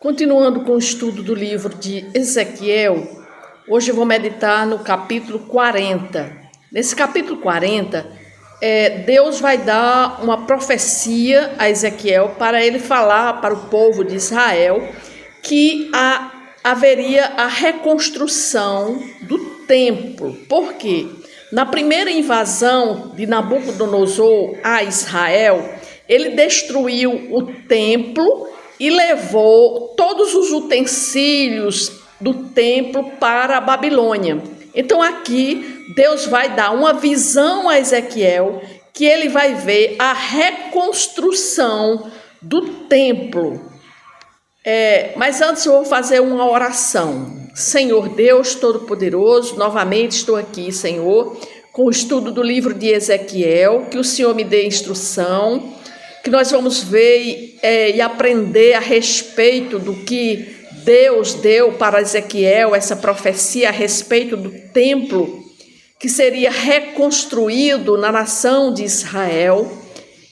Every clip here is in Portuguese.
Continuando com o estudo do livro de Ezequiel, hoje eu vou meditar no capítulo 40. Nesse capítulo 40, Deus vai dar uma profecia a Ezequiel para ele falar para o povo de Israel que haveria a reconstrução do templo. Por quê? Na primeira invasão de Nabucodonosor a Israel, ele destruiu o templo e levou todos os utensílios do templo para a Babilônia. Então aqui Deus vai dar uma visão a Ezequiel que ele vai ver a reconstrução do templo. Mas antes eu vou fazer uma oração. Senhor Deus Todo-Poderoso, novamente estou aqui, Senhor, com o estudo do livro de Ezequiel, que o Senhor me dê instrução, que nós vamos ver e aprender a respeito do que Deus deu para Ezequiel, essa profecia a respeito do templo que seria reconstruído na nação de Israel.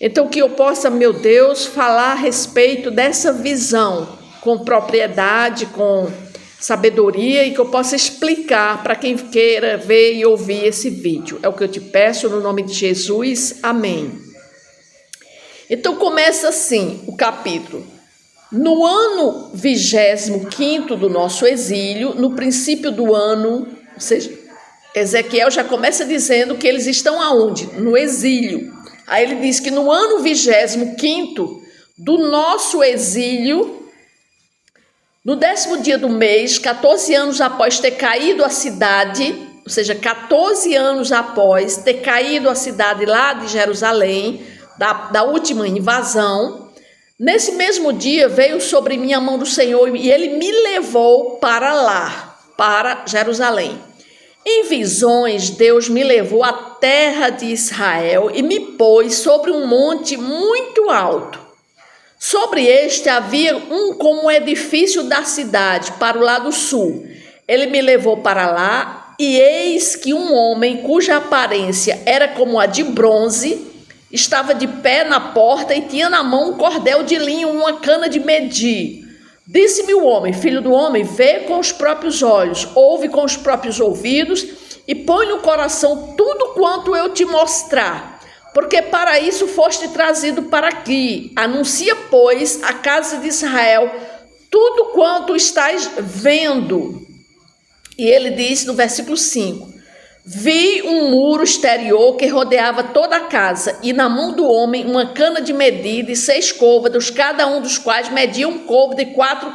Então que eu possa, meu Deus, falar a respeito dessa visão com propriedade, com sabedoria, e que eu possa explicar para quem queira ver e ouvir esse vídeo. É o que eu te peço no nome de Jesus. Amém. Então começa assim o capítulo. No ano 25º do nosso exílio, no princípio do ano, ou seja, Ezequiel já começa dizendo que eles estão aonde? No exílio. Aí ele diz que no ano 25º do nosso exílio, no 10º dia do mês, 14 anos após ter caído a cidade, ou seja, 14 anos após ter caído a cidade lá de Jerusalém, da última invasão, nesse mesmo dia veio sobre mim a mão do Senhor e ele me levou para lá, para Jerusalém. Em visões, Deus me levou à terra de Israel e me pôs sobre um monte muito alto. Sobre este havia como edifício da cidade, para o lado sul. Ele me levou para lá e eis que um homem cuja aparência era como a de bronze, estava de pé na porta e tinha na mão um cordel de linho, uma cana de medir. Disse-me o homem: filho do homem, vê com os próprios olhos, ouve com os próprios ouvidos e põe no coração tudo quanto eu te mostrar, porque para isso foste trazido para aqui. Anuncia, pois, à casa de Israel tudo quanto estás vendo. E ele diz no versículo 5: vi um muro exterior que rodeava toda a casa, e na mão do homem uma cana de medir de 6 côvados, cada um dos quais media um côvado de 4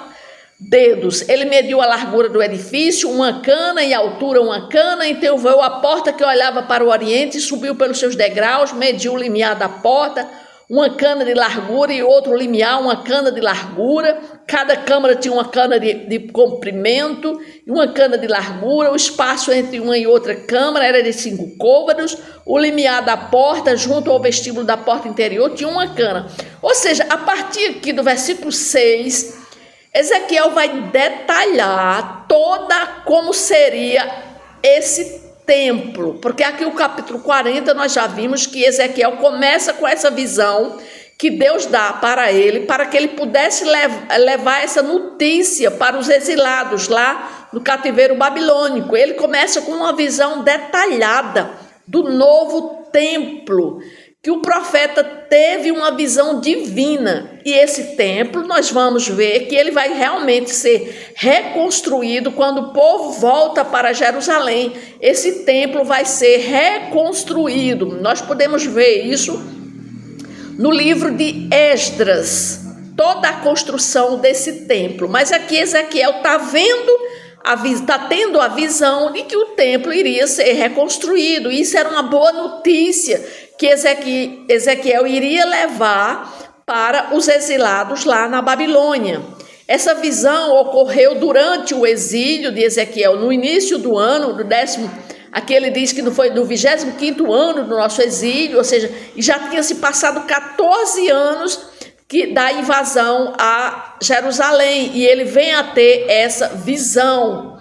dedos. Ele mediu a largura do edifício, uma cana, e a altura uma cana. Então veio a porta que olhava para o oriente, subiu pelos seus degraus, mediu o limiar da porta, uma cana de largura, e outro limiar, uma cana de largura. Cada câmara tinha uma cana de comprimento e uma cana de largura. O espaço entre uma e outra câmara era de 5 côvados. O limiar da porta, junto ao vestíbulo da porta interior, tinha uma cana. Ou seja, a partir aqui do versículo 6, Ezequiel vai detalhar como seria esse templo, porque aqui o capítulo 40 nós já vimos que Ezequiel começa com essa visão que Deus dá para ele, para que ele pudesse levar essa notícia para os exilados lá no cativeiro babilônico. Ele começa com uma visão detalhada do novo templo, que o profeta teve uma visão divina, e esse templo nós vamos ver que ele vai realmente ser reconstruído quando o povo volta para Jerusalém. Esse templo vai ser reconstruído. Nós podemos ver isso no livro de Esdras, toda a construção desse templo. Mas aqui Ezequiel está tendo a visão de que o templo iria ser reconstruído. Isso era uma boa notícia que Ezequiel iria levar para os exilados lá na Babilônia. Essa visão ocorreu durante o exílio de Ezequiel, no início do ano, aqui ele diz que foi no 25º ano do nosso exílio, ou seja, já tinha se passado 14 anos da invasão a Jerusalém, e ele vem a ter essa visão.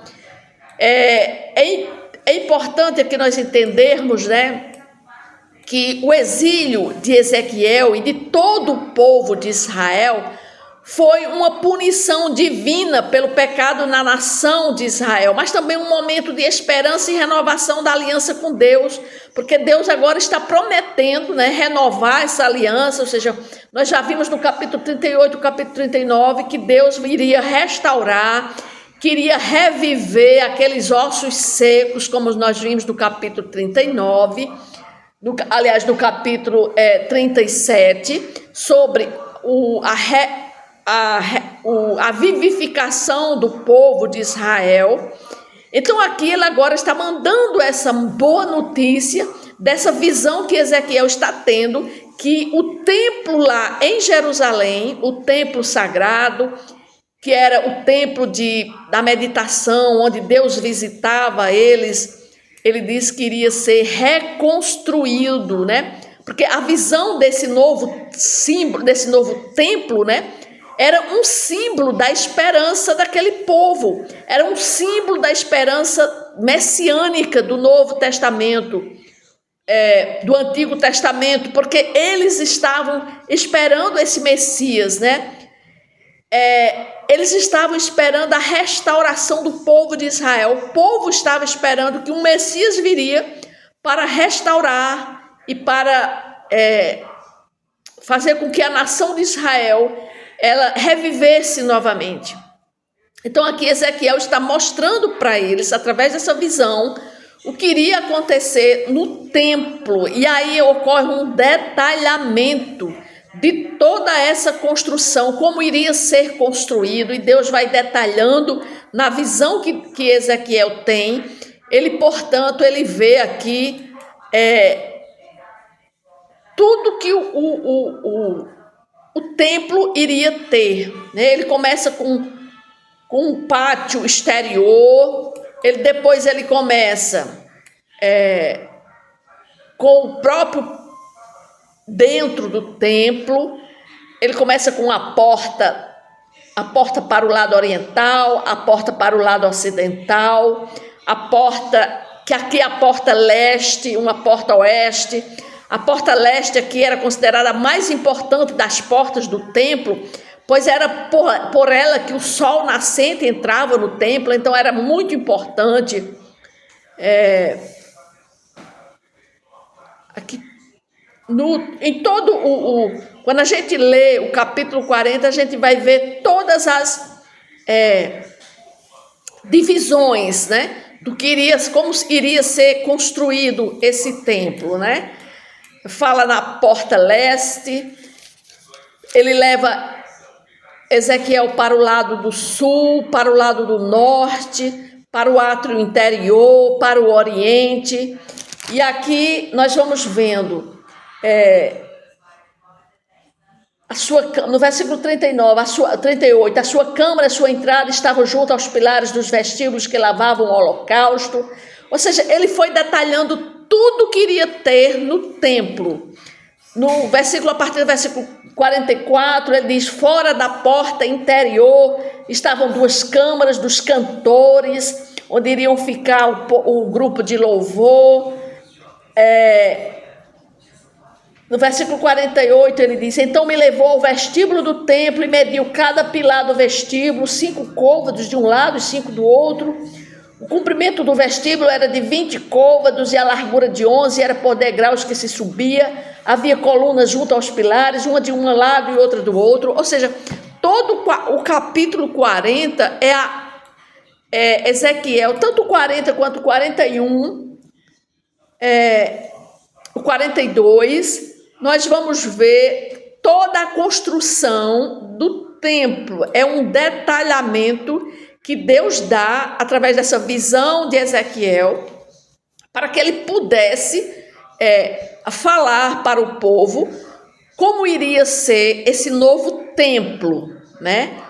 É importante aqui nós entendermos, que o exílio de Ezequiel e de todo o povo de Israel foi uma punição divina pelo pecado na nação de Israel, mas também um momento de esperança e renovação da aliança com Deus, porque Deus agora está prometendo, né, renovar essa aliança. Ou seja, nós já vimos no capítulo 38, capítulo 39, que Deus iria restaurar, queria reviver aqueles ossos secos, como nós vimos no capítulo 39, no capítulo 37, sobre a vivificação do povo de Israel. Então aqui ele agora está mandando essa boa notícia dessa visão que Ezequiel está tendo, que o templo lá em Jerusalém, o templo sagrado, que era o templo da meditação, onde Deus visitava eles, ele disse que iria ser reconstruído, né? Porque a visão desse novo símbolo, desse novo templo, né, era um símbolo da esperança daquele povo, era um símbolo da esperança messiânica do Novo Testamento, do Antigo Testamento, porque eles estavam esperando esse Messias, né? Eles estavam esperando a restauração do povo de Israel. O povo estava esperando que um Messias viria para restaurar e para fazer com que a nação de Israel ela revivesse novamente. Então aqui Ezequiel está mostrando para eles, através dessa visão, o que iria acontecer no templo. E aí ocorre um detalhamento de toda essa construção, como iria ser construído, e Deus vai detalhando na visão que Ezequiel tem. Ele, portanto, ele vê aqui tudo que o templo iria ter, né? Ele começa com um pátio exterior, depois ele começa com o próprio dentro do templo. Ele começa com a porta para o lado oriental, a porta para o lado ocidental, a porta, que aqui é a porta leste, uma porta oeste. A porta leste aqui era considerada a mais importante das portas do templo, pois era por ela que o sol nascente entrava no templo, então era muito importante. Aqui, em todo quando a gente lê o capítulo 40, a gente vai ver todas as divisões, né, como iria ser construído esse templo, né? Fala na porta leste, ele leva Ezequiel para o lado do sul, para o lado do norte, para o átrio interior, para o oriente. E aqui nós vamos vendo no versículo 39, 38, a sua câmara, a sua entrada estavam junto aos pilares dos vestíbulos que lavavam o holocausto. Ou seja, ele foi detalhando tudo que iria ter no templo. A partir do versículo 44, ele diz: fora da porta interior estavam 2 câmaras dos cantores, onde iriam ficar o grupo de louvor. No versículo 48 ele diz: então me levou ao vestíbulo do templo e mediu cada pilar do vestíbulo, 5 côvados de um lado e 5 do outro. O comprimento do vestíbulo era de 20 côvados e a largura de 11, era por degraus que se subia. Havia colunas junto aos pilares, uma de um lado e outra do outro. Ou seja, todo o capítulo 40 é Ezequiel, tanto o 40 quanto o 41, o 42, nós vamos ver toda a construção do templo. É um detalhamento que Deus dá através dessa visão de Ezequiel, para que ele pudesse falar para o povo como iria ser esse novo templo, né?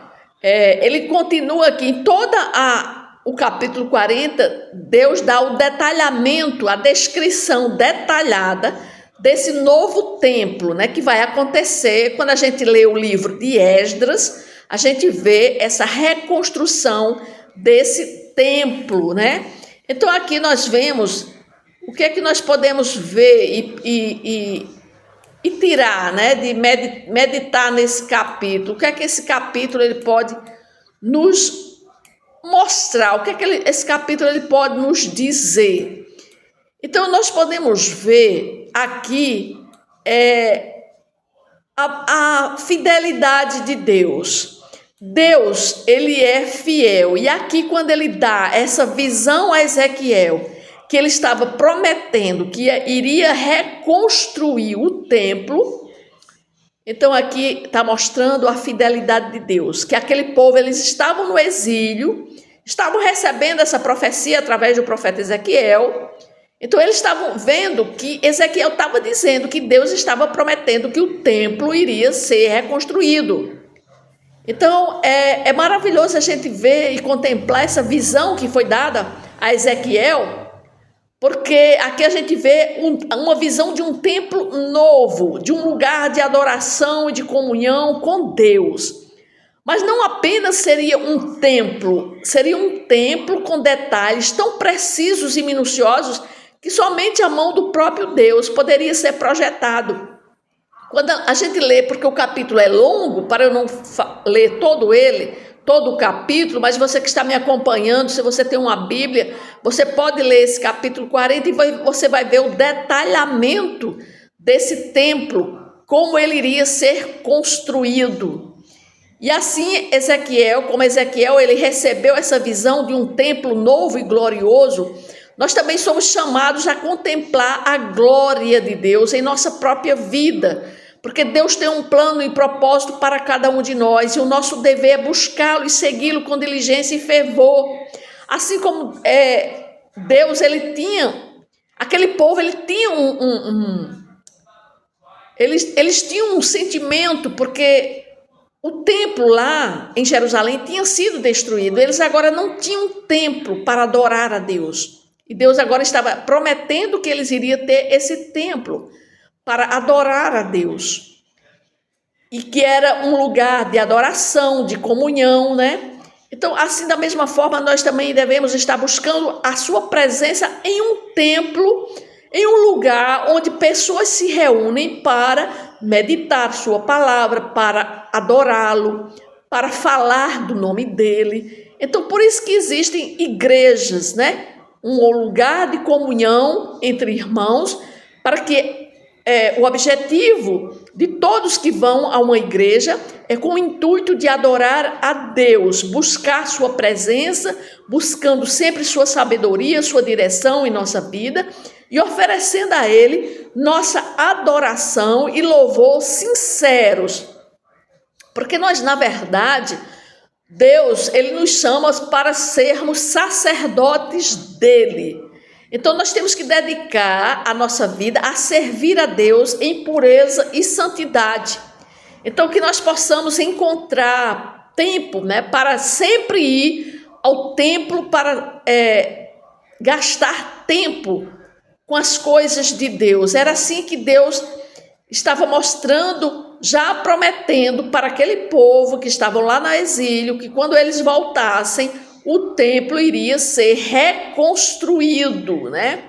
Ele continua aqui em o capítulo 40, Deus dá o detalhamento, a descrição detalhada desse novo templo, né, que vai acontecer. Quando a gente lê o livro de Esdras, a gente vê essa reconstrução desse templo, né? Então aqui nós vemos o que é que nós podemos ver e e tirar, né, de meditar nesse capítulo? O que é que esse capítulo ele pode nos mostrar? O que é que esse capítulo ele pode nos dizer? Então, nós podemos ver aqui a fidelidade de Deus. Deus, ele é fiel. E aqui, quando ele dá essa visão a Ezequiel, que ele estava prometendo que iria reconstruir o templo, então aqui está mostrando a fidelidade de Deus, que aquele povo, eles estavam no exílio, estavam recebendo essa profecia através do profeta Ezequiel. Então eles estavam vendo que Ezequiel estava dizendo que Deus estava prometendo que o templo iria ser reconstruído. Então é maravilhoso a gente ver e contemplar essa visão que foi dada a Ezequiel, porque aqui a gente vê uma visão de um templo novo, de um lugar de adoração e de comunhão com Deus. Mas não apenas seria um templo com detalhes tão precisos e minuciosos que somente a mão do próprio Deus poderia ser projetado. Quando a gente lê, porque o capítulo é longo, para eu não ler todo o capítulo, mas você que está me acompanhando, se você tem uma Bíblia, você pode ler esse capítulo 40 e você vai ver o detalhamento desse templo, como ele iria ser construído. E assim como Ezequiel ele recebeu essa visão de um templo novo e glorioso, nós também somos chamados a contemplar a glória de Deus em nossa própria vida, porque Deus tem um plano e propósito para cada um de nós, e o nosso dever é buscá-lo e segui-lo com diligência e fervor. Assim como Deus, ele tinha, aquele povo, ele tinha eles tinham um sentimento, porque o templo lá em Jerusalém tinha sido destruído, eles agora não tinham templo para adorar a Deus. E Deus agora estava prometendo que eles iriam ter esse templo para adorar a Deus. E que era um lugar de adoração, de comunhão, né? Então, assim, da mesma forma, nós também devemos estar buscando a sua presença em um templo, em um lugar onde pessoas se reúnem para meditar sua palavra, para adorá-lo, para falar do nome dele. Então, por isso que existem igrejas, né? Um lugar de comunhão entre irmãos, para que o objetivo de todos que vão a uma igreja é com o intuito de adorar a Deus, buscar sua presença, buscando sempre sua sabedoria, sua direção em nossa vida e oferecendo a Ele nossa adoração e louvor sinceros. Porque nós, na verdade, Deus, ele nos chama para sermos sacerdotes dele. Então, nós temos que dedicar a nossa vida a servir a Deus em pureza e santidade. Então, que nós possamos encontrar tempo, né, para sempre ir ao templo, para gastar tempo com as coisas de Deus. Era assim que Deus estava mostrando, já prometendo para aquele povo que estavam lá no exílio, que quando eles voltassem, o templo iria ser reconstruído, né?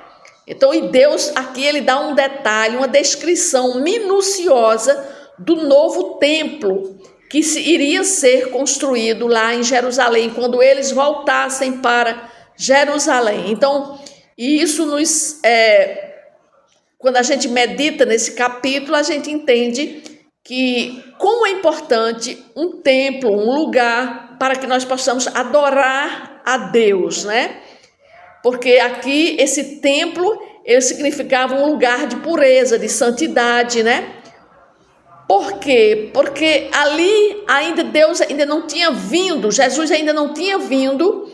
Então, e Deus aqui ele dá um detalhe, uma descrição minuciosa do novo templo que iria ser construído lá em Jerusalém, quando eles voltassem para Jerusalém. Então, e isso quando a gente medita nesse capítulo, a gente entende que como é importante um templo, um lugar para que nós possamos adorar a Deus, né? Porque aqui esse templo, ele significava um lugar de pureza, de santidade, né? Por quê? Porque ali ainda Deus ainda não tinha vindo, Jesus ainda não tinha vindo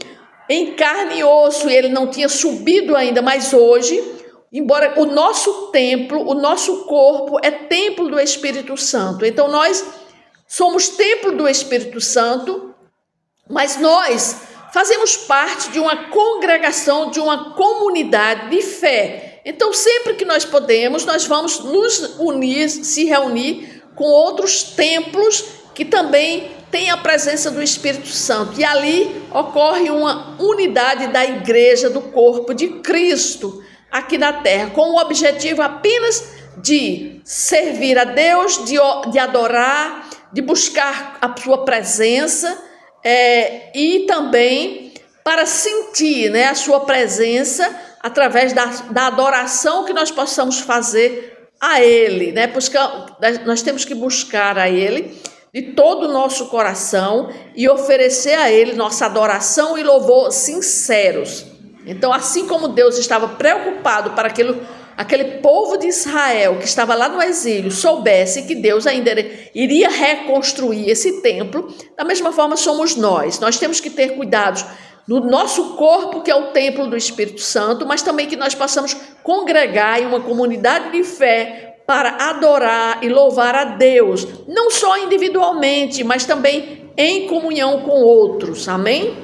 em carne e osso, e ele não tinha subido ainda, mas hoje, embora o nosso templo, o nosso corpo é templo do Espírito Santo. Então nós somos templo do Espírito Santo, mas nós fazemos parte de uma congregação, de uma comunidade de fé. Então, sempre que nós podemos, nós vamos nos unir, se reunir com outros templos que também têm a presença do Espírito Santo. E ali ocorre uma unidade da igreja, do corpo de Cristo, aqui na terra, com o objetivo apenas de servir a Deus, de adorar, de buscar a sua presença, e também para sentir, né, a sua presença através da adoração que nós possamos fazer a Ele, né? Nós temos que buscar a Ele de todo o nosso coração e oferecer a Ele nossa adoração e louvor sinceros. Então, assim como Deus estava preocupado para aquele povo de Israel que estava lá no exílio soubesse que Deus ainda iria reconstruir esse templo, da mesma forma somos nós. Nós temos que ter cuidados no nosso corpo, que é o templo do Espírito Santo, mas também que nós possamos congregar em uma comunidade de fé para adorar e louvar a Deus, não só individualmente, mas também em comunhão com outros. Amém?